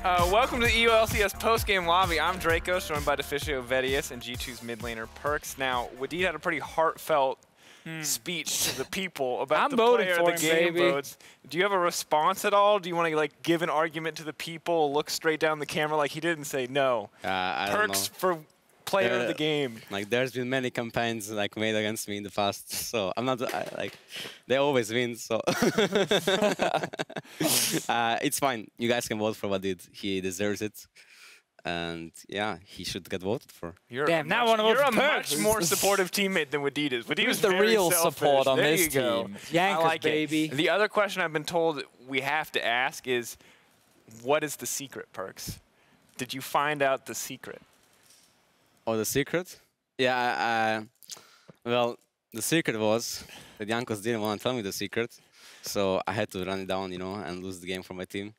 Welcome to the EULCS postgame lobby. I'm Drakos, joined by Deficio, Vedius, and G2's mid laner Perkz. Now, Wadid had a pretty heartfelt speech to the people about the player of the game votes. Do you have a response at all? Do you want to like give an argument to the people, look straight down the camera like he didn't say no? Perkz for player of the game. Like there's been many campaigns like made against me in the past, so I'm not like they always win. So it's fine. You guys can vote for Wadid. He deserves it, and yeah, he should get voted for. You're a much more supportive teammate than Wadid is. Wadid is the real selfish. support on there this you go. team. Yankees, like baby. The other question I've been told we have to ask is, what is the secret, Perkz? Did you find out the secret? Oh, the secret? Yeah, well, the secret was that Jankos didn't want to tell me the secret, so I had to run it down, you know, and lose the game for my team.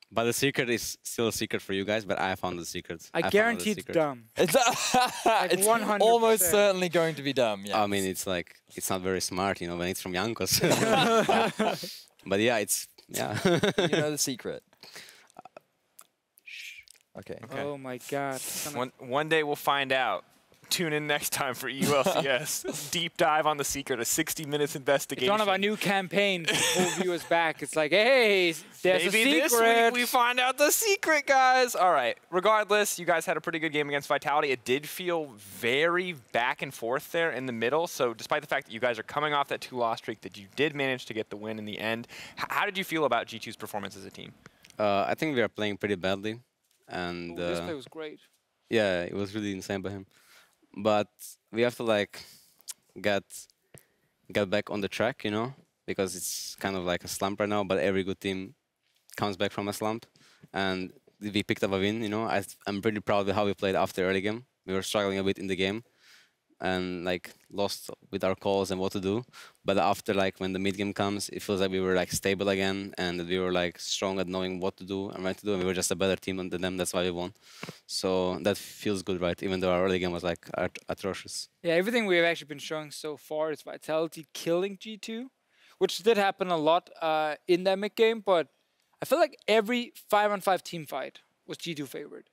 But the secret is still a secret for you guys, but I found the secret. I guarantee it's dumb. It's, it's 100%. almost certainly going to be dumb, yeah. I mean, it's like, it's not very smart, you know, when it's from Jankos. But yeah, it's, yeah. You know the secret. Okay. Oh my God. One day we'll find out. Tune in next time for EULCS. Deep dive on the secret, a 60 minutes investigation. It's one of our new campaigns to pull viewers back. It's like, hey, there's Maybe a secret. this week we find out the secret, guys. All right. Regardless, you guys had a pretty good game against Vitality. It did feel very back and forth there in the middle. So despite the fact that you guys are coming off that 2-loss streak, that you did manage to get the win in the end. How did you feel about G2's performance as a team? I think we are playing pretty badly. And this play was great. Yeah, it was really insane by him. But we have to like get back on the track, you know, because it's kind of like a slump right now. But every good team comes back from a slump, and we picked up a win. You know, I'm pretty proud of how we played after early game. We were struggling a bit in the game, and like lost with our calls and what to do. But after like when the mid game comes, it feels like we were like stable again, and that we were like strong at knowing what to do and what to do, and we were just a better team than them. That's why we won. So that feels good, right? Even though our early game was like atrocious. Yeah, everything we've actually been showing so far is Vitality killing G2, which did happen a lot in that mid game. But I feel like every 5-on-5 team fight was G2 favored.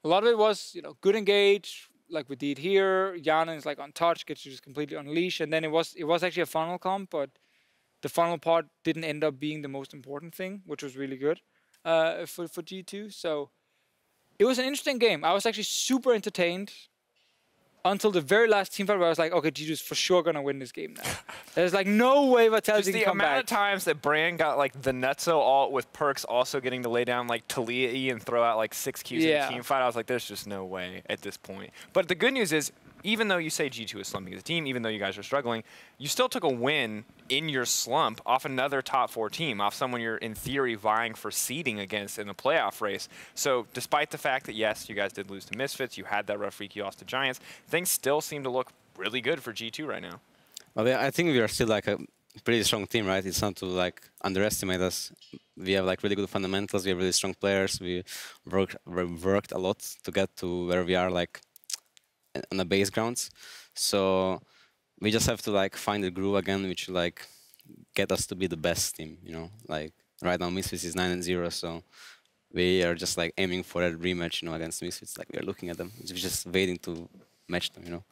A lot of it was, you know, good engage, like we did here. Yana is like on touch, gets you just completely unleashed, and then it was actually a funnel comp, but the funnel part didn't end up being the most important thing, which was really good for G2. So it was an interesting game. I was actually super entertained until the very last team fight where I was like, okay, G2's for sure gonna win this game now. There's like no way Vitality can come back. The amount of times that Brand got like the nutso ult with Perkz also getting to lay down like Talia and throw out like 6 Qs in a team fight, I was like, there's just no way at this point. But the good news is, even though you say G2 is slumping as a team, even though you guys are struggling, you still took a win in your slump off another top 4 team, off someone you're in theory vying for seeding against in the playoff race. So despite the fact that, yes, you guys did lose to Misfits, you had that rough week, you lost to Giants, things still seem to look really good for G2 right now. Well, I think we are still like a pretty strong team, right? It's not to like underestimate us. We have like really good fundamentals, we have really strong players, we worked a lot to get to where we are like on the base grounds. So we just have to like find the groove again, which like get us to be the best team, you know. Like right now Misfits is 9-0, so we are just like aiming for that rematch, you know, against Misfits. Like we are looking at them, we're just waiting to match them, you know.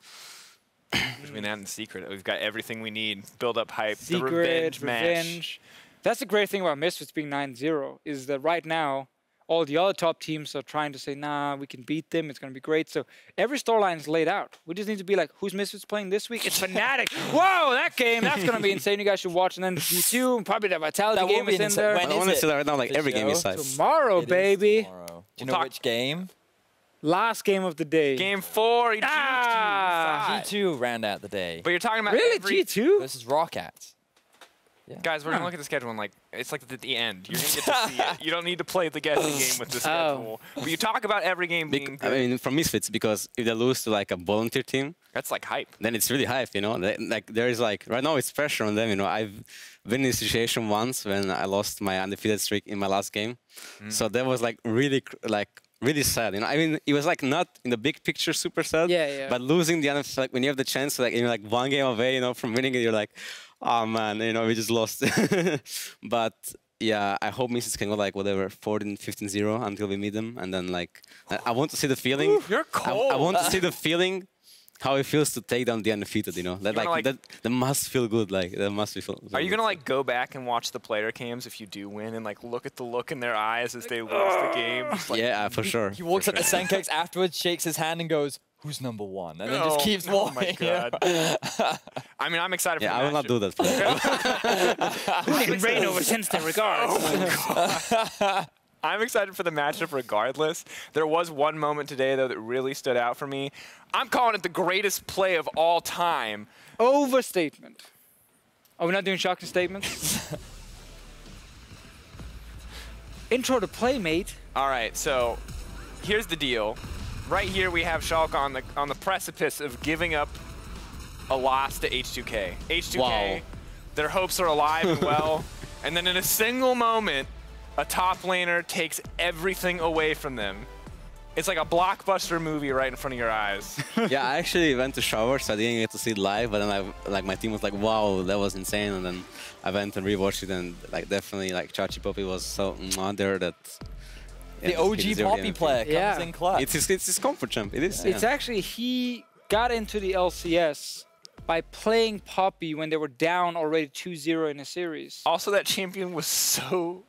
Between that and the secret, we've got everything we need. Build up hype, secret, the revenge match. That's the great thing about Misfits being 9-0, is that right now all the other top teams are trying to say, nah, we can beat them, it's going to be great. So every storyline is laid out. We just need to be like, who's Misfits playing this week? It's Fnatic. Whoa, that game, that's going to be insane. You guys should watch. And then G2, probably the Vitality game is in there. When is it? Right now, like every game is size. Tomorrow, baby. Tomorrow. Do you know which game? Last game of the day. Game 4. G2 round out the day. But you're talking about really G2 versus Rockets. Yeah. Guys, we're going to look at the schedule and like, it's like at the end. You're going to get to see it. You don't need to play the guessing game with the schedule. But you talk about every game being good. I mean, from Misfits, because if they lose to like a volunteer team, that's like hype. Then it's really hype, you know. Like there is like, right now it's pressure on them, you know. I've been in a situation once when I lost my undefeated streak in my last game. So that was like really sad, you know. I mean, it was like not in the big picture super sad, but losing the other, like when you have the chance, like you're like 1 game away, you know, from winning it, you're like, oh man, you know, we just lost. But yeah, I hope Misses can go like whatever 14, 15-0 until we meet them, and then like I want to see the feeling. Ooh, you're cold. I want to see the feeling, how it feels to take down the undefeated. You know, that like that must feel good. Like that must be feel. Are you gonna like go back and watch the player cams if you do win and like look at the look in their eyes as they lose the game? Like, yeah, for sure. He walks for up to Senkex afterwards, shakes his hand, and goes, "Who's number one?" And then just keeps Oh walking. my god. I mean, I'm excited for Yeah, the I will not do that. For you. Reignover sends their regards. I'm excited for the matchup regardless. There was one moment today, though, that really stood out for me. I'm calling it the greatest play of all time. Overstatement. Are we not doing shocking statements? Intro to play, mate. All right, so here's the deal. Right here, we have Schalke on the precipice of giving up a loss to H2K. H2K, Wow. their hopes are alive and well, and then in a single moment, a top laner takes everything away from them. It's like a blockbuster movie right in front of your eyes. Yeah, I actually went to shower, so I didn't get to see it live. But then my team was like, "Wow, that was insane!" And then I went and rewatched it, and like definitely like Chachi Poppy was so there that. Yeah, The OG Poppy player comes in clutch. It's his comfort champ. It is. It's actually, he got into the LCS by playing Poppy when they were down already 2-0 in a series. Also, that champion was so...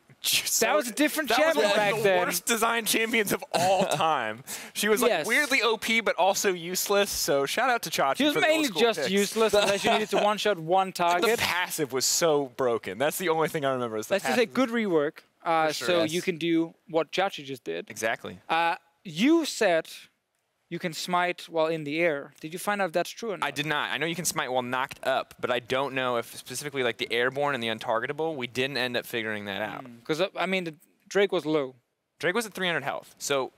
That was a different that was champion one back of the then. worst designed champions of all time. She was like Yes. weirdly OP, but also useless. So shout out to Chachi. She was for the mainly old school just picks. useless unless you needed to one-shot one The target. passive was so broken. That's the only thing I remember. Is the Let's just say passive. good rework, sure, so yes. you can do what Chachi just did. Exactly. You said you can smite while in the air. Did you find out if that's true or not? I did not. I know you can smite while knocked up, but I don't know if specifically like the airborne and the untargetable, we didn't end up figuring that out. Because, I mean, the Drake was low. Drake was at 300 health. So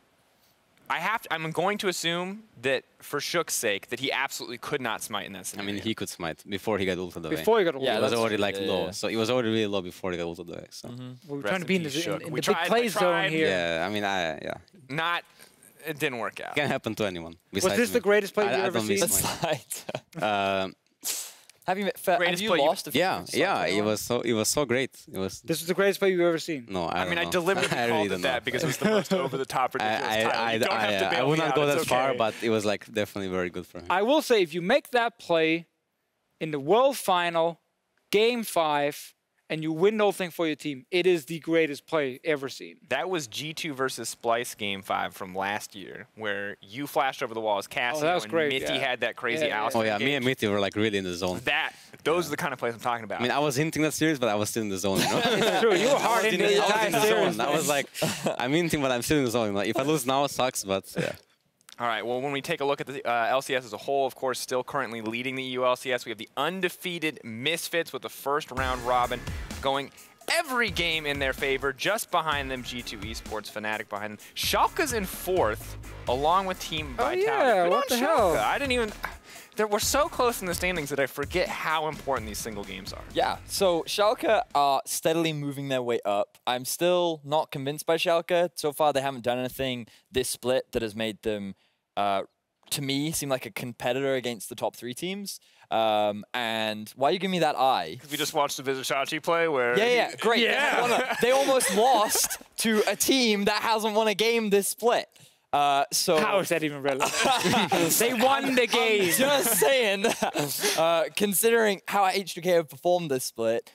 I'm going to assume that for Shook's sake that he absolutely could not smite in that I scenario. mean, he could smite before he got ulted away. Before he got Yeah, It ulted. was that's already true, like yeah, low, yeah. so it was already really low before he got ulted away. So We were Rest trying to be in peace, the, Shook. in We the tried, big play I zone tried. here. yeah, I mean, yeah, It didn't work out. can happen to anyone. Was besides this me. the greatest play you've I ever don't miss seen? mine. Slide. Have you Greatest you play you- lost? Yeah, it was so great. It was. This was the greatest play you've ever seen. No, I I mean, don't I know. deliberately I called really it don't that know. because it was the most over-the-top ridiculous title. You don't have to I bail would me not out, go it's that far, okay. but it was like definitely very good for him. I will say, if you make that play in the World Final, Game 5, and you win the whole thing for your team, it is the greatest play ever seen. That was G2 versus Splice Game 5 from last year, where you flashed over the wall as Cassio, that was and great, Mitty yeah. had that crazy Yeah, yeah. Alistair Oh yeah, me and engage. Mitty were like really in the zone. Those are the kind of plays I'm talking about. I mean, I was hinting that series, but I was still in the zone. You know? It's true, you were hard in the I was entire in the series. zone. I was like, I'm hinting, but I'm still in the zone. Like, if I lose now, it sucks. But yeah. All right, well, when we take a look at the LCS as a whole, of course, still currently leading the EU LCS, we have the undefeated Misfits with the first round robin going every game in their favor. Just behind them, G2 Esports, Fnatic behind them. Schalke's in fourth, along with Team Vitality. yeah, Good what on the hell? Schalke. I didn't even... We're so close in the standings that I forget how important these single games are. Yeah, so Schalke are steadily moving their way up. I'm still not convinced by Schalke. So far, they haven't done anything this split that has made them, to me, seem like a competitor against the top 3 teams. And why you give me that eye? We just watched the Vizichachi play where... Yeah, great. Yeah. They almost lost to a team that hasn't won a game this split. So How is that even relevant? They won the game. just saying, considering how H2K have performed this split,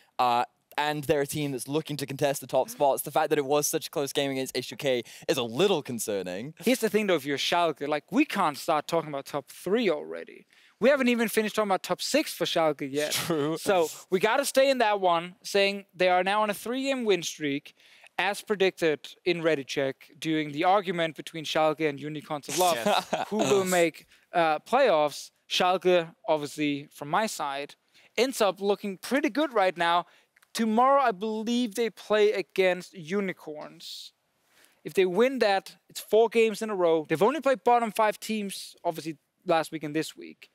and they're a team that's looking to contest the top spots, the fact that it was such a close game against H2K is a little concerning. Here's the thing, though, if you're Schalke, like, we can't start talking about top 3 already. We haven't even finished talking about top 6 for Schalke yet. True. So we got to stay in that one, saying they are now on a 3-game win streak, as predicted in ReadyCheck during the argument between Schalke and Unicorns of Love, who will make playoffs. Schalke, obviously, from my side, ends up looking pretty good right now. Tomorrow, I believe they play against Unicorns. If they win that, it's 4 games in a row. They've only played bottom 5 teams, obviously, last week and this week.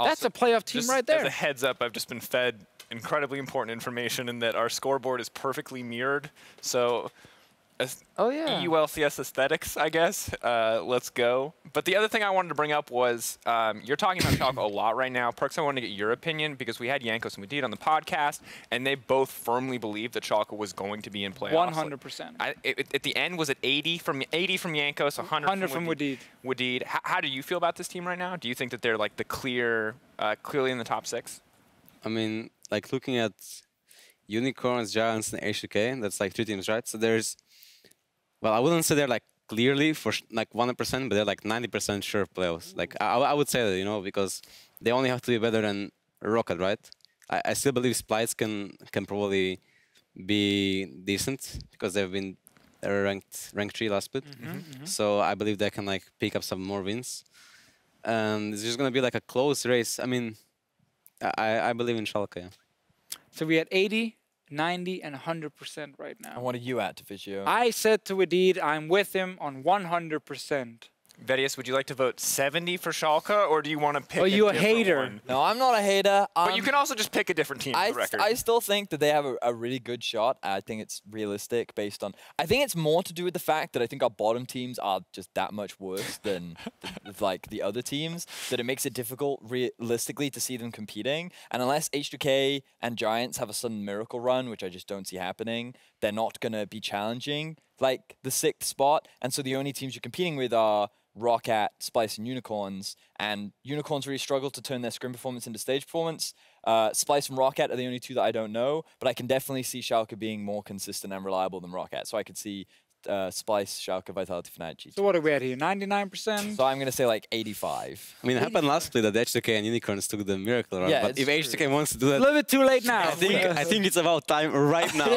That's a playoff team Just right there. As a heads up, I've just been fed incredibly important information in that our scoreboard is perfectly mirrored. So Oh, yeah. EULCS aesthetics, I guess. Let's go. But the other thing I wanted to bring up was you're talking about Schalke a lot right now. Perkz, I wanted to get your opinion because we had Jankos and Wadid on the podcast, and they both firmly believed that Schalke was going to be in playoffs. 100%. At the end, was it 80 from Jankos, 100 from Wadid? How do you feel about this team right now? Do you think that they're like the clearly in the top 6? I mean, like looking at Unicorns, Giants, and H2K, that's like 3 teams, right? So there's, well, I wouldn't say they're like clearly for like 100%, but they're like 90% sure of playoffs. Like I would say that, you know, because they only have to be better than Rocket, right? I still believe Splice can probably be decent because they've been ranked 3 last split. So I believe they can like pick up some more wins. And it's just gonna be like a close race. I mean, I believe in Schalke. Yeah. So we had 80, 90, and 100% right now. And what are you at, Deficio? I said to Wadid, I'm with him on 100%. Vedius, would you like to vote 70 for Schalke, or do you want to pick Oh, you a a different hater. one? No, I'm not a hater. But you can also just pick a different team for the record. I still think that they have a really good shot. I think it's realistic based on... I think it's more to do with the fact that I think our bottom teams are just that much worse than like the other teams, that it makes it difficult realistically to see them competing. And unless H2K and Giants have a sudden miracle run, which I just don't see happening, they're not going to be challenging like the 6th spot. And so the only teams you're competing with are Roccat, Splice, and Unicorns. And Unicorns really struggle to turn their scrim performance into stage performance. Splice and Roccat are the only 2 that I don't know, but I can definitely see Schalke being more consistent and reliable than Roccat. So I could see Splice, Schalke, Vitality, Fnatic, G2. So what are we at here? 99%? So I'm going to say like 85. I mean, it happened last split that H2K and Unicorns took the miracle run. Yeah, but if it's H2K wants to do A that, little bit too late now. I think it's about time right now.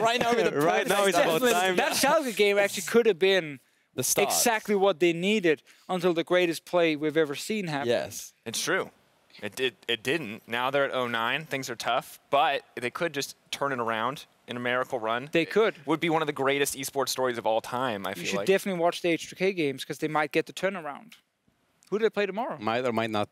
Right now, Right now it's about time. That Schalke game actually could have been the start. exactly what they needed until the greatest play we've ever seen happen. Yes. It's true. It didn't. Now they're at 09. Things are tough, but they could just turn it around in a miracle run. They could. It would be one of the greatest esports stories of all time, I feel You should like. definitely watch the H2K games because they might get the turnaround. Who do they play tomorrow? Might or might not.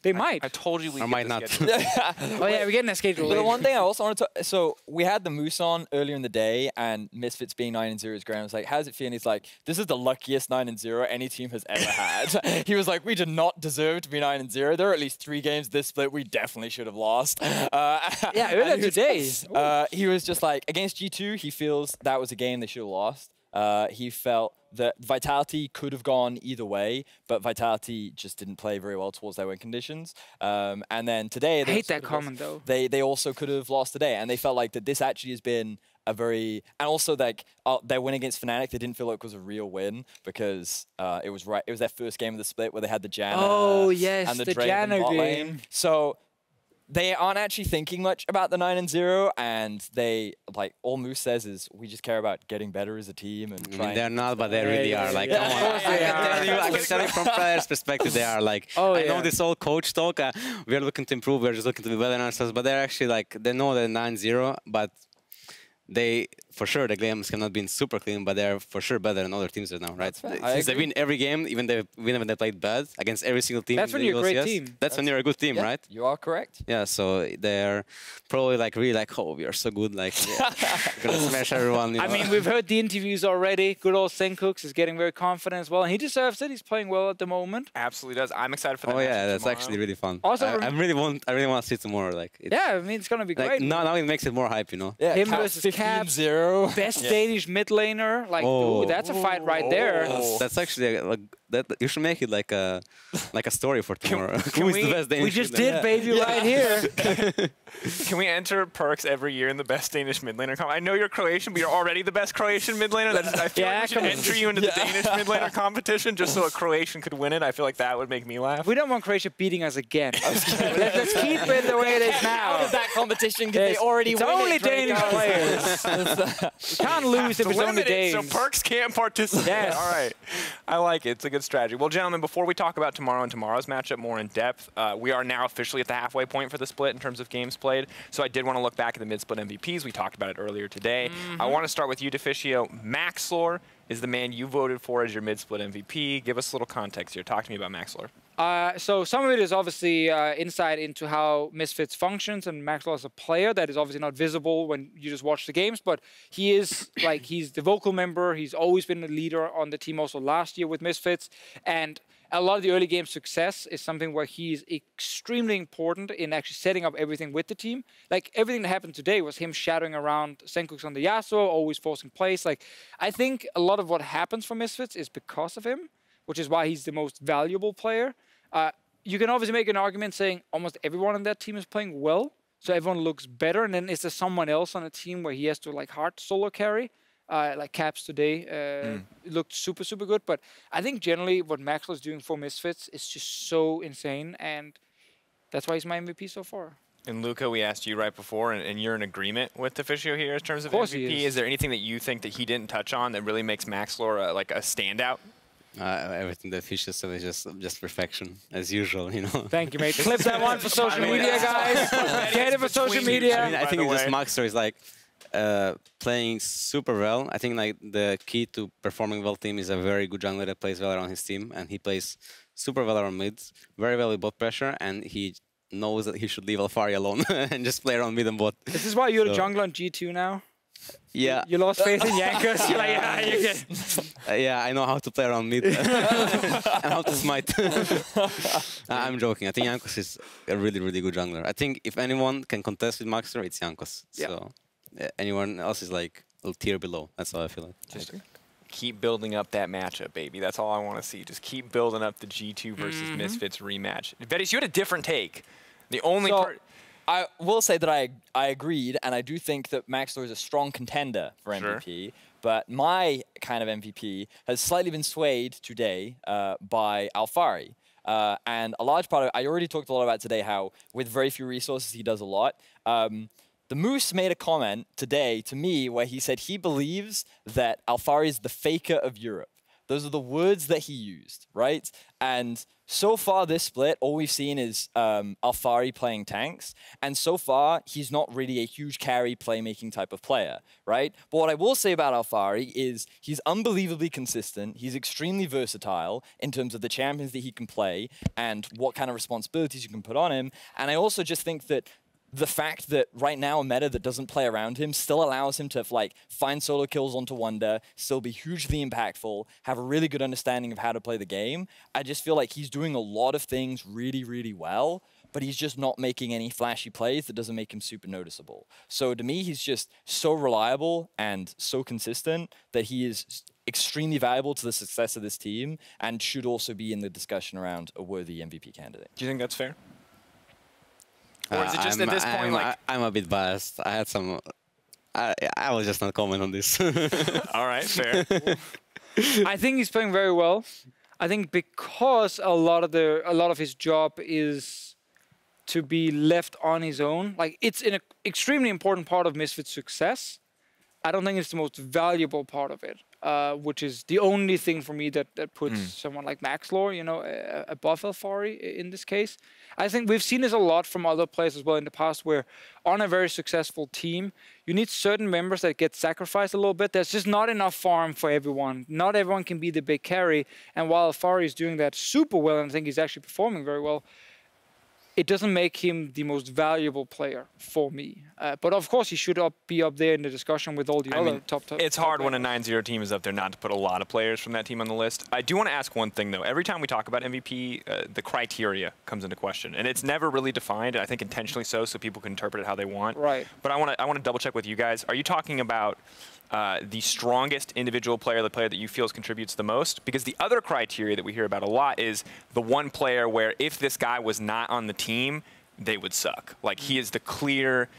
They might. I told you we Or might not. Oh yeah, we're getting that schedule. But the later. one thing I also wanted to... So we had the Moose on earlier in the day, and Misfits being 9-0, Graham was like, how does it feel? And he's like, this is the luckiest 9-0 any team has ever had. He was like, we did not deserve to be 9-0. There are at least 3 games this split we definitely should have lost. Yeah, earlier today. He was just like, against G2, he feels that was a game they should have lost. He felt that Vitality could have gone either way, but Vitality just didn't play very well towards their win conditions. And then today... I hate that comment, though. They also could have lost today, and they felt like that this actually has been a very... And also, like, their win against Fnatic, they didn't feel like it was a real win because it was their first game of the split where they had the Janna and the Drake Janna bot game. lane. So... They aren't actually thinking much about the 9-0, and they, like, all Moose says is, we just care about getting better as a team and I mean, trying... they're not, but they really are. Like, come on. I can tell you from players' perspective, they are like, I know this all coach talk, we're looking to improve, we're just looking to be better than ourselves, but they're actually like, they know they're 9-0, but they, for sure, the games cannot be super clean, but they're for sure better than other teams right now, right? Since they win every game, even when they played bad against every single team. That's when you're a great team. That's when you're a good team, Yeah, right? You are correct. Yeah, so they're probably like really like, oh, we are so good, like gonna smash everyone. You know? I mean, we've heard the interviews already. Good old Sencooks is getting very confident as well, and he deserves it. He's playing well at the moment. Absolutely does. I'm excited for that. Oh yeah, that's tomorrow. actually really fun. Also, I really want to see tomorrow. Like, Yeah, I mean, it's gonna be like, great. now it makes it more hype, you know. Yeah, Him Cap versus Cap. 15-0. Best Danish mid laner. Like, Oh. ooh, that's a fight right there. That's actually like that. You should make it like a story for tomorrow. Who is the best Danish? We just mid laner? did, baby, right here. Can we enter Perkz every year in the best Danish mid laner? I know you're Croatian, but you're already the best Croatian mid laner. I feel like we should enter you into the Danish mid laner competition just so a Croatian could win it. I feel like that would make me laugh. We don't want Croatia beating us again. Let's keep it the way it is now. Out of that competition because they already It's win only it, Danish Draco. players. We can't lose if it's only Limited, Danes. so Perkz can't participate. Yes. All right. I like it. It's a good strategy. Well, gentlemen, before we talk about tomorrow and tomorrow's matchup more in depth, we are now officially at the halfway point for the split in terms of games played. So I did want to look back at the mid-split MVPs. We talked about it earlier today. I want to start with you, Deficio. Maxlor is the man you voted for as your mid-split MVP. Give us a little context here. Talk to me about Maxlor. So some of it is obviously insight into how Misfits functions, and Maxwell is a player that is obviously not visible when you just watch the games, but he is like, he's the vocal member. He's always been a leader on the team also last year with Misfits, and a lot of the early game success is something where he's extremely important in actually setting up everything with the team. Like, everything that happened today was him shadowing around Senkux on the Yasuo, always forcing plays. Like, I think a lot of what happens for Misfits is because of him, which is why he's the most valuable player. You can obviously make an argument saying almost everyone on that team is playing well, so everyone looks better, and then is there someone else on a team where he has to like hard solo carry? Like Caps today looked super, super good. But I think generally what Maxwell is doing for Misfits is just so insane, and that's why he's my MVP so far. And Luca, we asked you right before, and you're in agreement with Deficio here in terms of MVP. Is there anything that you think that he didn't touch on that really makes Maxlore like a standout? Everything that Fisher said is just perfection, as usual, you know. Thank you, mate. Clip that one for social media, guys. Get it for social media. I mean, I think just Maxlore is like playing super well. I think like the key to performing well team is a very good jungler that plays well around his team, and he plays super well around mid, very well with bot pressure, and he knows that he should leave Alfari alone and just play around mid and bot. This is why you're the jungler on G2 now? Yeah. You lost faith in Jankos. You're like, yeah, you get. Yeah, I know how to play around mid and how to smite. I'm joking. I think Jankos is a really, really good jungler. I think if anyone can contest with Maxter, it's Jankos. Yeah. So anyone else is like a little tier below. That's how I feel like. Just keep building up that matchup, baby. That's all I want to see. Just keep building up the G2 versus Misfits rematch. Vedius, you had a different take. The only I will say that I agreed, and I do think that Maxlore is a strong contender for MVP. Sure. But my kind of MVP has slightly been swayed today by Alfari. And a large part of it, I already talked a lot about today how with very few resources he does a lot. The Moose made a comment today to me where he said he believes that Alfari is the faker of Europe. Those are the words that he used, right? And so far this split, all we've seen is Alfari playing tanks. And so far, he's not really a huge carry playmaking type of player, right? But what I will say about Alfari is he's unbelievably consistent. He's extremely versatile in terms of the champions that he can play and what kind of responsibilities you can put on him. And I also just think that the fact that right now a meta that doesn't play around him still allows him to like find solo kills onto Wonder, still be hugely impactful, have a really good understanding of how to play the game. I just feel like he's doing a lot of things really, really well, but he's just not making any flashy plays that doesn't make him super noticeable. So to me, he's just so reliable and so consistent that he is extremely valuable to the success of this team and should also be in the discussion around a worthy MVP candidate. Do you think that's fair? Or is it just at this point like... I'm a bit biased. I had some... I will just not comment on this. All right, fair. I think he's playing very well. I think because a lot of his job is to be left on his own. Like, it's an extremely important part of Misfit's success. I don't think it's the most valuable part of it, which is the only thing for me that puts someone like Maxlore, you know, above Alfari in this case. I think we've seen this a lot from other players as well in the past, where on a very successful team, you need certain members that get sacrificed a little bit. There's just not enough farm for everyone. Not everyone can be the big carry. And while Alfari is doing that super well, and I think he's actually performing very well, it doesn't make him the most valuable player for me. But of course, he should be up there in the discussion with all the other top. It's hard when a 9-0 team is up there not to put a lot of players from that team on the list. I do want to ask one thing, though. Every time we talk about MVP, the criteria comes into question. And it's never really defined, I think intentionally so people can interpret it how they want. Right. But I want to double check with you guys. Are you talking about the strongest individual player, the player that you feel contributes the most? Because the other criteria that we hear about a lot is the one player where if this guy was not on the team, they would suck. Like, he is the clear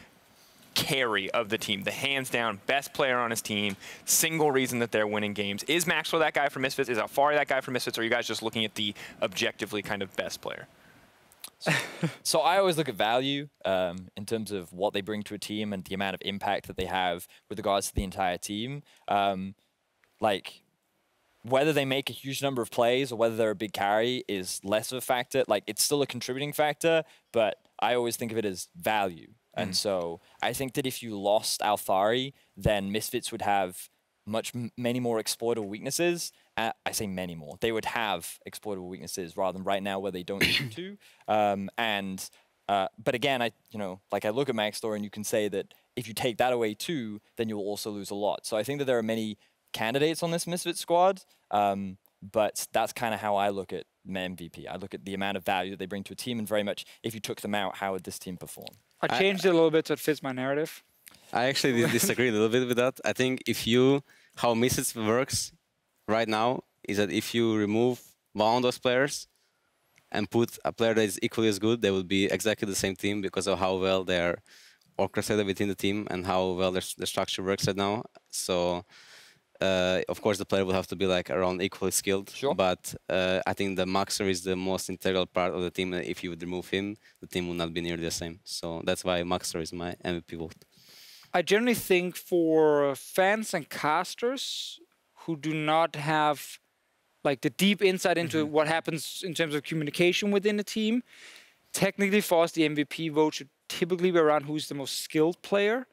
carry of the team, the hands down best player on his team, single reason that they're winning games. Is Maxwell that guy for Misfits? Is Alfari that guy for Misfits? Or are you guys just looking at the objectively kind of best player? So I always look at value in terms of what they bring to a team and the amount of impact that they have with regards to the entire team. Like, whether they make a huge number of plays or whether they're a big carry is less of a factor. Like, it's still a contributing factor, but I always think of it as value. And so I think that if you lost Alfari, then Misfits would have many more exploitable weaknesses. I say many more. They would have exploitable weaknesses rather than right now where they don't need to. But again, I look at Maxlore and you can say that if you take that away too, then you'll also lose a lot. So I think that there are many candidates on this Misfit squad, but that's kind of how I look at MVP. I look at the amount of value that they bring to a team, and very much if you took them out, how would this team perform? I changed it a little bit so it fits my narrative. I actually disagree a little bit with that. I think how Misfits works right now is that if you remove one of those players and put a player that is equally as good, they will be exactly the same team because of how well they are orchestrated within the team and how well the structure works right now. So, of course, the player will have to be like around equally skilled. Sure. But I think the Maxer is the most integral part of the team. If you would remove him, the team would not be nearly the same. So that's why Maxer is my MVP vote. I generally think for fans and casters who do not have like the deep insight into what happens in terms of communication within a team, technically for us the MVP vote should typically be around who's the most skilled player,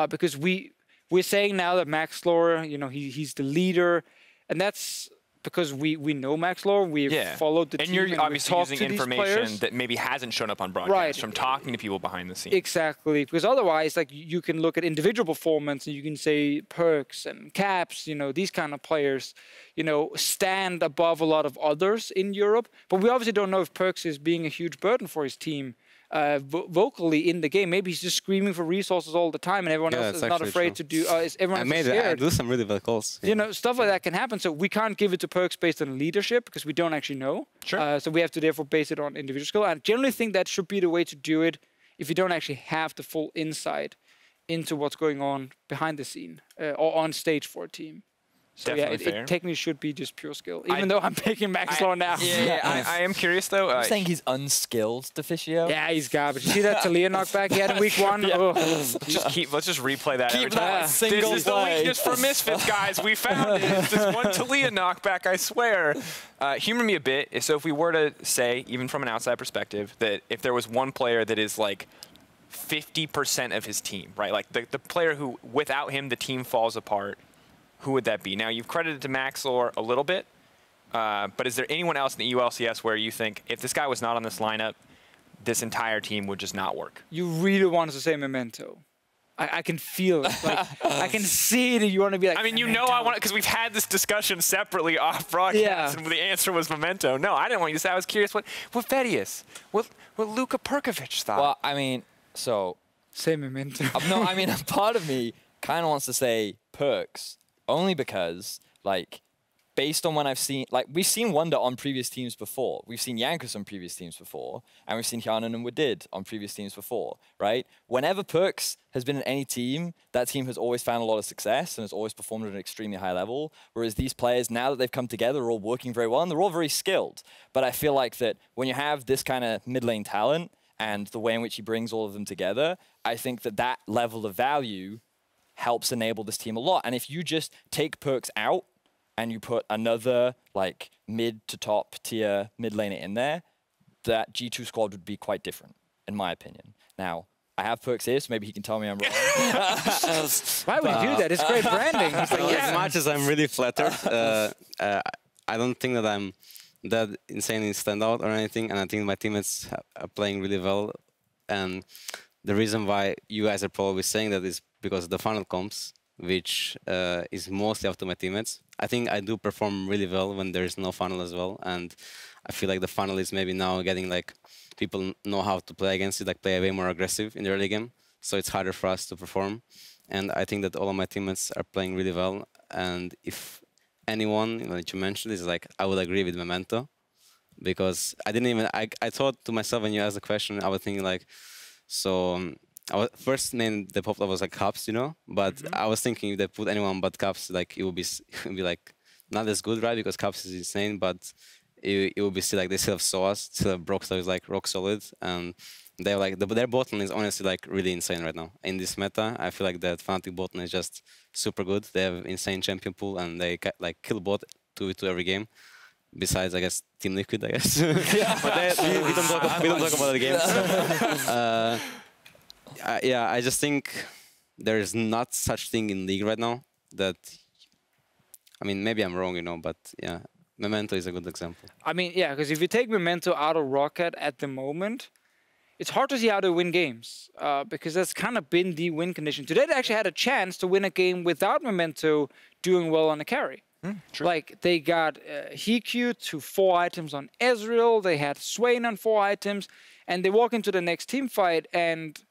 because we're saying now that Maxlore, he's the leader, and that's because we know Maxlore, we've followed the team, and you're obviously using to information that maybe hasn't shown up on broadcast from talking to people behind the scenes. Exactly, because otherwise, like you can look at individual performance and you can say Perkz and Caps, these kind of players, stand above a lot of others in Europe. But we obviously don't know if Perkz is being a huge burden for his team vocally in the game. Maybe he's just screaming for resources all the time, and everyone else is not afraid to do. Everyone else is scared. I do some really bad calls. Yeah. Stuff like that can happen. So we can't give it to Perkz based on leadership because we don't actually know. Sure. So we have to therefore base it on individual skill. I generally think that should be the way to do it if you don't actually have the full insight into what's going on behind the scene or on stage for a team. So Definitely it technically should be just pure skill, even though I'm picking Maxlore now. I am curious though. I'm saying he's unskilled, Deficio. Yeah, he's garbage. You see that Talia knockback he had in week 1? Let's just replay that every time. That This is the weakness for Misfits, guys. We found it. It's this one Talia knockback, I swear. Humor me a bit. So if we were to say, even from an outside perspective, that if there was one player that is like 50% of his team, right? Like the player who, without him, the team falls apart. Who would that be? Now, you've credited to Maxlore a little bit, but is there anyone else in the ULCS where you think if this guy was not on this lineup, this entire team would just not work? You really want to say Memento. I can feel it. Like, I can see that you want to be like, I mean, Memento. I want it because we've had this discussion separately off broadcast, and the answer was Memento. No, I didn't want you to say. I was curious what Vedius, what Luka Perkovic thought. Well, I mean, so... Say Memento. No, I mean, a part of me kind of wants to say Perkz, only because, like, based on when I've seen, like, we've seen Wonder on previous teams before. We've seen Jankos on previous teams before, and we've seen Hjanen and Wadid on previous teams before, right? Whenever Perkz has been in any team, that team has always found a lot of success and has always performed at an extremely high level, whereas these players, now that they've come together, are all working very well, and they're all very skilled. But I feel like that when you have this kind of mid-lane talent and the way in which he brings all of them together, I think that that level of value helps enable this team a lot. And if you just take Perkz out and you put another like mid to top tier mid laner in there, that G2 squad would be quite different, in my opinion. Now, I have Perkz here, so maybe he can tell me I'm wrong. Why would you do that? It's great branding. It's like, As much as I'm really flattered, I don't think that I'm that insanely standout or anything, and I think my teammates are playing really well. And the reason why you guys are probably saying that is because of the funnel comps, which is mostly up to my teammates. I think I do perform really well when there is no funnel as well, and I feel like the funnel is maybe now getting like people know how to play against it, like play way more aggressive in the early game, so it's harder for us to perform. And I think that all of my teammates are playing really well. And if anyone that you mentioned is like, I would agree with Memento, because I didn't even I thought to myself when you asked the question, I was thinking like, so. Our first name that popped up was like Caps, but I was thinking if they put anyone but Caps, like it would be like not as good, right? Because Caps is insane, but it would be still like they still have SOAS, still have Brox that is like rock solid, and they're like their bot lane is honestly like really insane right now in this meta. I feel like that Fnatic bot lane is just super good. They have insane champion pool and they like kill bot 2v2 every game. Besides, I guess Team Liquid, I guess. But we don't talk about the games. Yeah, I just think there is not such thing in League right now that I mean, maybe I'm wrong, you know, but yeah, Memento is a good example. I mean, yeah, because if you take Memento out of Rocket at the moment, it's hard to see how they win games because that's kind of been the win condition. Today they actually had a chance to win a game without Memento doing well on the carry. True. Like they got Hiku to 4 items on Ezreal, they had Swain on 4 items, and they walk into the next team fight and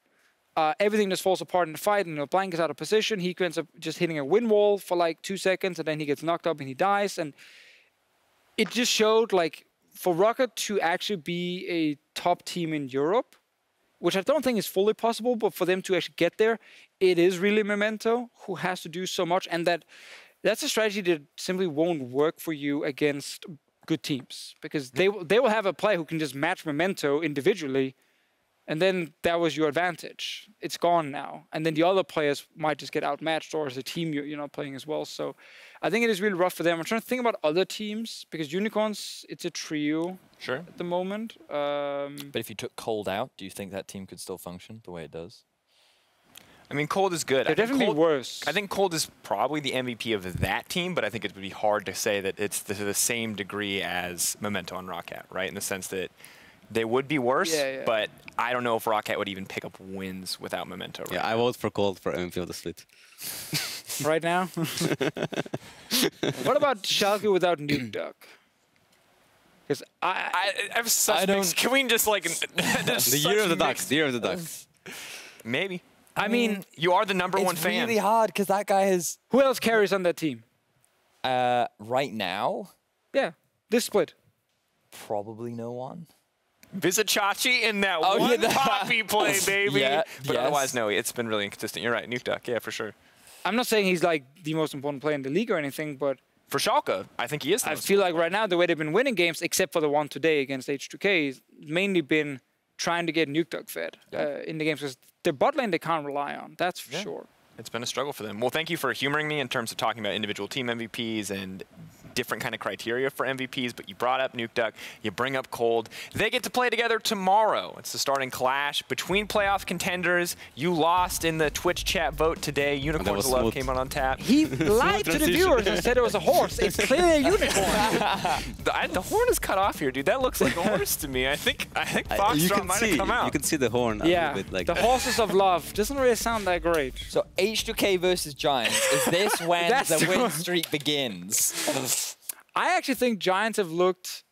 everything just falls apart in the fight. And Blank is out of position. Hiku ends up just hitting a wind wall for like 2 seconds, and then he gets knocked up and he dies. And it just showed like for Rocket to actually be a top team in Europe, which I don't think is fully possible, but for them to actually get there, it is really Memento who has to do so much, and that's a strategy that simply won't work for you against good teams because they will have a player who can just match Memento individually, and then that was your advantage. It's gone now, and then the other players might just get outmatched, or as a team you're not playing as well. So I think it is really rough for them. I'm trying to think about other teams because Unicorns, it's a trio at the moment. But if you took Cold out, do you think that team could still function the way it does? I mean, Cold is good. They're definitely worse. I think Cold is probably the MVP of that team, but I think it would be hard to say that it's the same degree as Memento and Roccat, right? In the sense that they would be worse, but I don't know if Roccat would even pick up wins without Memento. Right now. I vote for Cold for MVP of the split. Right now? What about Schalke without Nuke Duck? Because I have such mixed, can we just like... The year of the Ducks, the year of the Ducks. Maybe. I mean, you are the number one fan. It's really hard because that guy is... Who else carries on that team? Right now? Yeah, this split. Probably no one. Visit Chachi in that one poppy play, baby. But otherwise, no, it's been really inconsistent. You're right, Nuke Duck, yeah, for sure. I'm not saying he's like the most important player in the league or anything, but... For Schalke, I think he is. I feel like right now, the way they've been winning games, except for the one today against H2K, has mainly been trying to get Nuke Duck fed in the games. Because their bot lane they can't rely on, that's for sure. It's been a struggle for them. Well, thank you for humoring me in terms of talking about individual team MVPs and different kind of criteria for MVPs, but you brought up Nuke Duck, you bring up Cold. They get to play together tomorrow. It's the starting clash between playoff contenders. You lost in the Twitch chat vote today. Unicorns of Love came out on tap. He lied to the viewers and said it was a horse. It's clearly a unicorn. The horn is cut off here, dude. That looks like a horse to me. I think Foxtrot might have come out. You can see the horn. Yeah, a bit like the horses of love. Doesn't really sound that great. So H2K versus Giants. Is this when the win streak begins? I actually think Giants have looked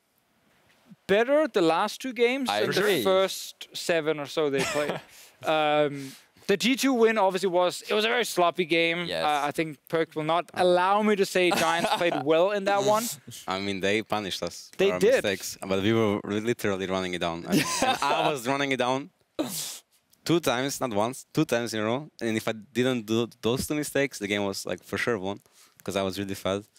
better the last 2 games than the first 7 or so they played. The G2 win obviously was a very sloppy game. Yes. I think Perkz will not allow me to say Giants played well in that one. I mean, they punished us for they our did. mistakes, but we were literally running it down. And I was running it down 2 times, not once, 2 times in a row. And if I didn't do those 2 mistakes, the game was like for sure won because I was really fast.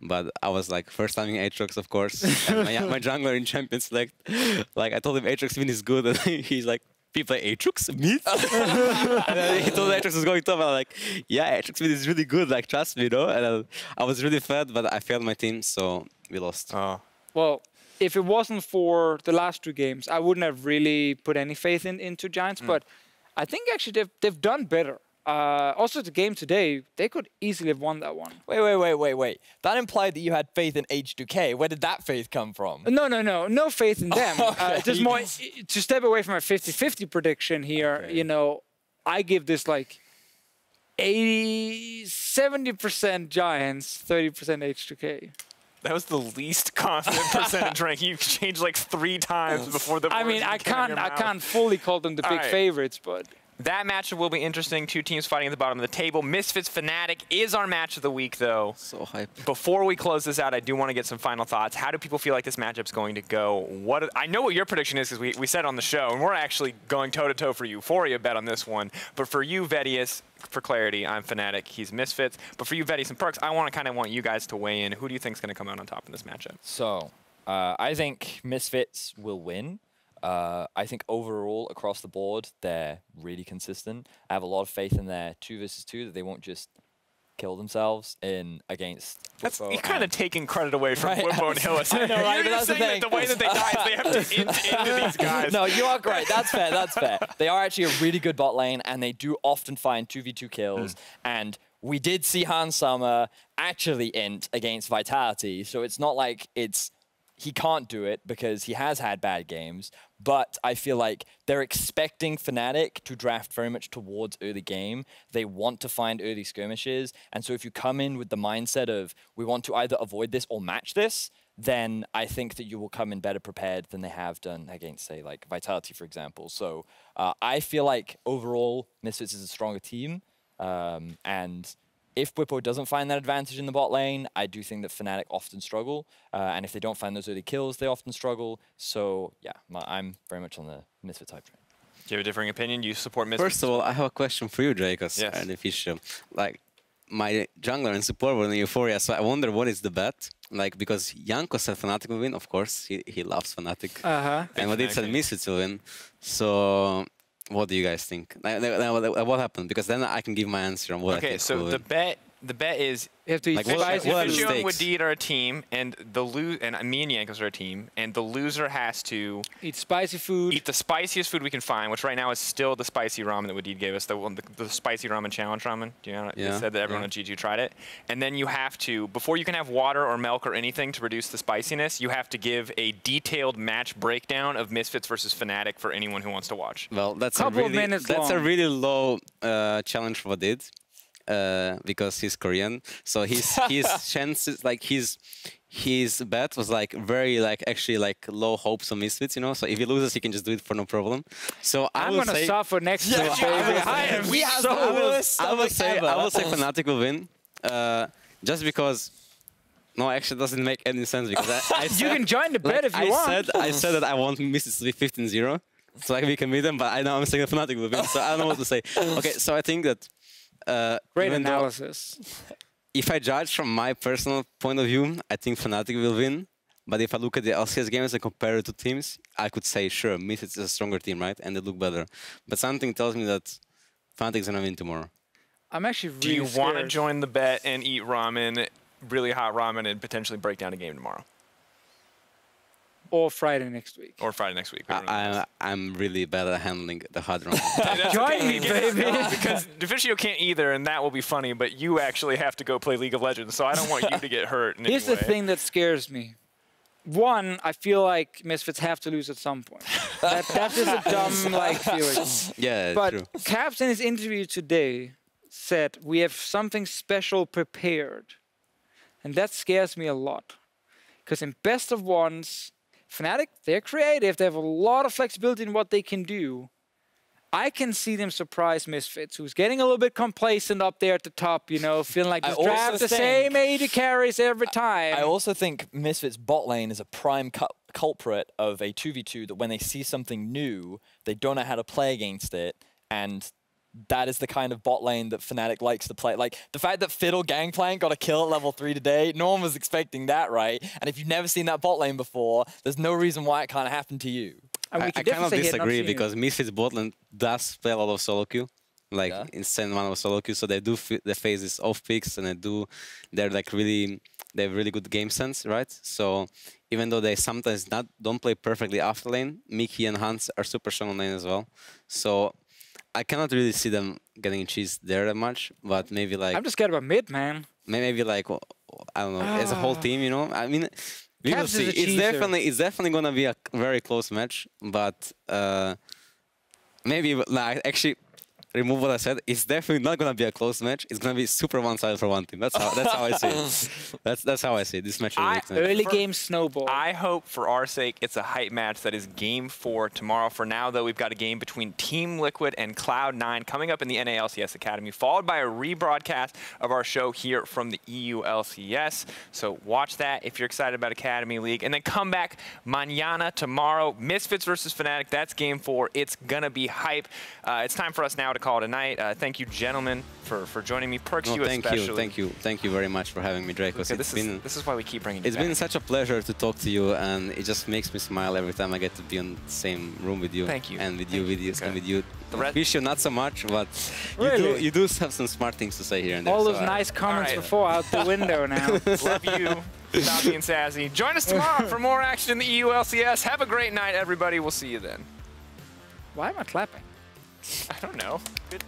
But I was like first timing Aatrox, of course. And my jungler in Champion Select, like I told him Aatrox win is good, and he's like, people play Aatrox? Me? And then he told Aatrox was going top, and I'm like, yeah, Aatrox win is really good, like trust me, you know? And I was really fed, but I failed my team, so we lost. Well, if it wasn't for the last 2 games, I wouldn't have really put any faith into Giants, but I think actually they've done better. Also, the game today, they could easily have won that one. Wait. That implied that you had faith in H2K. Where did that faith come from? No faith in them. Just more to step away from a 50-50 prediction here. You know, I give this like 70% Giants, 30% H2K. That was the least confident percentage rank. You changed like 3 times before the. I mean, I can't fully call them the big favorites, but. That matchup will be interesting. 2 teams fighting at the bottom of the table. Misfits Fnatic is our match of the week, though. So hype. Before we close this out, I do want to get some final thoughts. How do people feel like this matchup's going to go? I know what your prediction is because we said on the show, and we're actually going toe-to-toe for Euphoria bet on this one. But for you, Vedius, for clarity, I'm Fnatic. He's Misfits. But for you, Vedius and Perkz, I want you guys to weigh in. Who do you think is going to come out on top in this matchup? So, I think Misfits will win. I think overall, across the board, they're really consistent. I have a lot of faith in their 2 versus 2 that they won't just kill themselves against. You're kind of taking credit away from Wimbo and Hillis. I know, right? You're saying that the way that they die is they have to into these guys. No, you are great. That's fair. They are actually a really good bot lane, and they do often find 2v2 kills. And we did see Hans Summer actually int against Vitality, so it's not like he can't do it because he has had bad games, but I feel like they're expecting Fnatic to draft very much towards early game. They want to find early skirmishes, and so if you come in with the mindset of, we want to either avoid this or match this, then I think that you will come in better prepared than they have done against, say, like Vitality, for example. So I feel like overall, Misfits is a stronger team, and if Bwipo doesn't find that advantage in the bot lane, I do think that Fnatic often struggle. And if they don't find those early kills, they often struggle. So, yeah, I'm very much on the Misfits hype train. Do you have a differing opinion? You support Misfits? First of all, I have a question for you, Drakos, yes. and Deficio. Like, my jungler and support were in Euphoria, so I wonder what is the bet? Like, because Janko said Fnatic will win, of course, he loves Fnatic. And Vadid said Misfits will win. So, what do you guys think? What happened? Because then I can give my answer on what I think. Okay, so the bet is you have to eat spicy Deficio food. and Wadid are a team, and me and Yankos are a team, and the loser has to eat spicy food. Eat the spiciest food we can find, which right now is still the spicy ramen that Wadid gave us, the spicy ramen challenge ramen. Do you know? Yeah. They said that everyone at G2 tried it, and then you have to, before you can have water or milk or anything to reduce the spiciness, you have to give a detailed match breakdown of Misfits versus Fnatic for anyone who wants to watch. Well, that's a really low challenge for Vadid. Because he's Korean, so his chances, like his bet was like very actually low hopes on Misfits, you know. So if he loses, he can just do it for no problem. So I'm gonna suffer next year, baby. I will say Fnatic will win, just because. No, actually, it doesn't make any sense because I said, you can join the bet if you want. I said that I want Misfits to be 15-0, so like we can meet them. But I know I'm saying that Fnatic will win, so I don't know what to say. Okay, so I think that. Great analysis. If I judge from my personal point of view, I think Fnatic will win. But if I look at the LCS games and compare it to teams, I could say, sure, Misfits is a stronger team, right? And they look better. But something tells me that Fnatic's going to win tomorrow. I'm actually really Do you scared. want to join the bet and eat ramen, really hot ramen, and potentially break down a game tomorrow? Or Friday next week. Or Friday next week. I'm really bad at handling the hot ramen. Join me, baby. Because Deficio can't either, and that will be funny, but you actually have to go play League of Legends, so I don't want you to get hurt in Here's any the way. thing that scares me. One, I feel like Misfits have to lose at some point. That's just a dumb feeling. Yeah, but true. Caps in his interview today said, we have something special prepared. And that scares me a lot. Because in best of ones, Fnatic, they're creative. They have a lot of flexibility in what they can do. I can see them surprise Misfits, who's getting a little bit complacent up there at the top, you know, feeling like just draft the same 80 carries every time. I also think Misfits bot lane is a prime culprit of a 2v2 that when they see something new, they don't know how to play against it, and that is the kind of bot lane that Fnatic likes to play. Like, the fact that Fiddle Gangplank got a kill at level 3 today, no one was expecting that, right? And if you've never seen that bot lane before, there's no reason why it can't happen to you. I kind of disagree because Misfits bot lane does play a lot of solo queue. Like, insane amount of solo queue, so they do the phases off picks, and they're like really, they have really good game sense, right? So even though they sometimes don't play perfectly off lane, Mickey and Hans are super strong on lane as well. So I cannot really see them getting cheese there that much, but maybe like... I'm just scared about mid, man. Maybe like, I don't know, as a whole team, you know? I mean, we will see. It's definitely going to be a very close match, but maybe, like, actually, remove what I said. It's definitely not going to be a close match. It's going to be super one-sided for one team. That's how I see it. That's how I see it. This match is early game snowball. I hope for our sake it's a hype match that is game 4 tomorrow. For now, though, we've got a game between Team Liquid and Cloud9 coming up in the NALCS Academy, followed by a rebroadcast of our show here from the EULCS. So watch that if you're excited about Academy League. And then come back mañana tomorrow. Misfits versus Fnatic. That's game 4. It's going to be hype. It's time for us now to call it a night. Thank you, gentlemen, for joining me. Perkz, you especially. Thank you very much for having me, Drakos. Okay, this is why we keep bringing you It's been such a pleasure to talk to you, and it just makes me smile every time I get to be in the same room with you. Thank you. And with you, Vedius, and with you. Deficio, not so much, but really? you do have some smart things to say here and there. All those nice comments before out the window now. Love you. Stop being sassy. Join us tomorrow for more action in the EULCS. Have a great night, everybody. We'll see you then. Why am I clapping? I don't know. Good.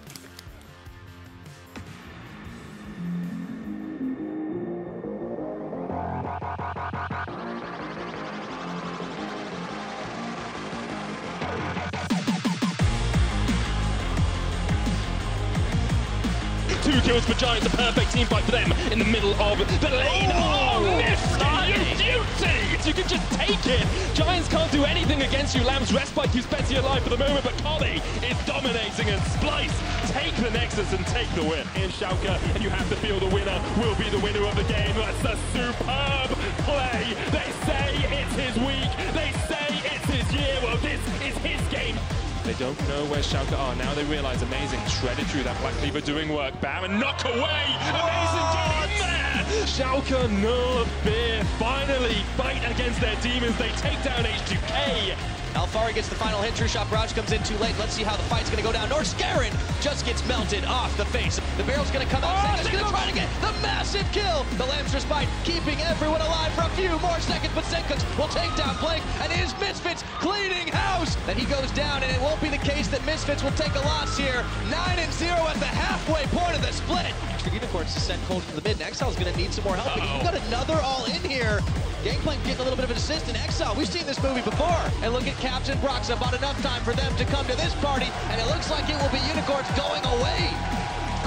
kills for Giants, a perfect team fight for them in the middle of the lane. Oh, nifty, you beauty! You can just take it. Giants can't do anything against you. Lamb's respite keeps Betsy alive for the moment, but Collie is dominating, and Splice take the Nexus and take the win. And Schalke, and you have to feel the winner will be the winner of the game. That's a superb play. They say it's his week. They say it's his year. Well, this is his game. They don't know where Schalke are. Now they realize amazing. Shredded through that Black Cleaver doing work. Bam, and knock away. Amazing get in there. Schalke, no fear. Finally fight against their demons. They take down H2K. Alfari gets the final hit. True Shot Barrage comes in too late. Let's see how the fight's going to go down. Norscarin just gets melted off the face. The barrel's going to come out. Senka's going to try to get the massive kill. The Lamb's Respite keeping everyone alive for a few more seconds, but Senka will take down Blink, and it is Misfits cleaning house. Then he goes down, and it won't be the case that Misfits will take a loss here. 9-0 at the halfway point of the split. Extra Unicorns to send Cold to the mid. Exile's going to need some more help, but you've got another all-in here. Gangplank getting a little bit of an assist in Exile. We've seen this movie before. And look at Caps and Brox about enough time for them to come to this party, and it looks like it will be Unicorns going away.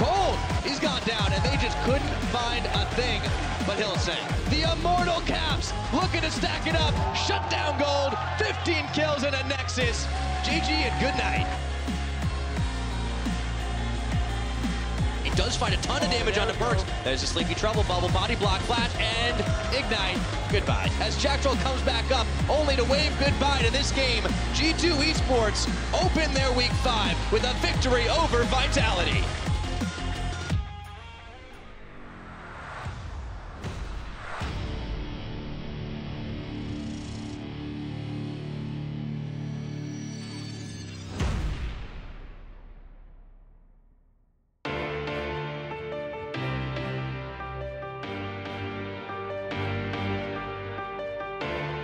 Cold, he's gone down, and they just couldn't find a thing. But Hillsing, the immortal Caps, looking to stack it up. Shut down Gold, 15 kills in a Nexus. GG and good night. He does find a ton of damage onto Perkz. There's a Sleepy Trouble Bubble, body block, flash, and ignite. Goodbye. As Jacktroll comes back up, only to wave goodbye to this game. G2 Esports open their week 5 with a victory over Vitality.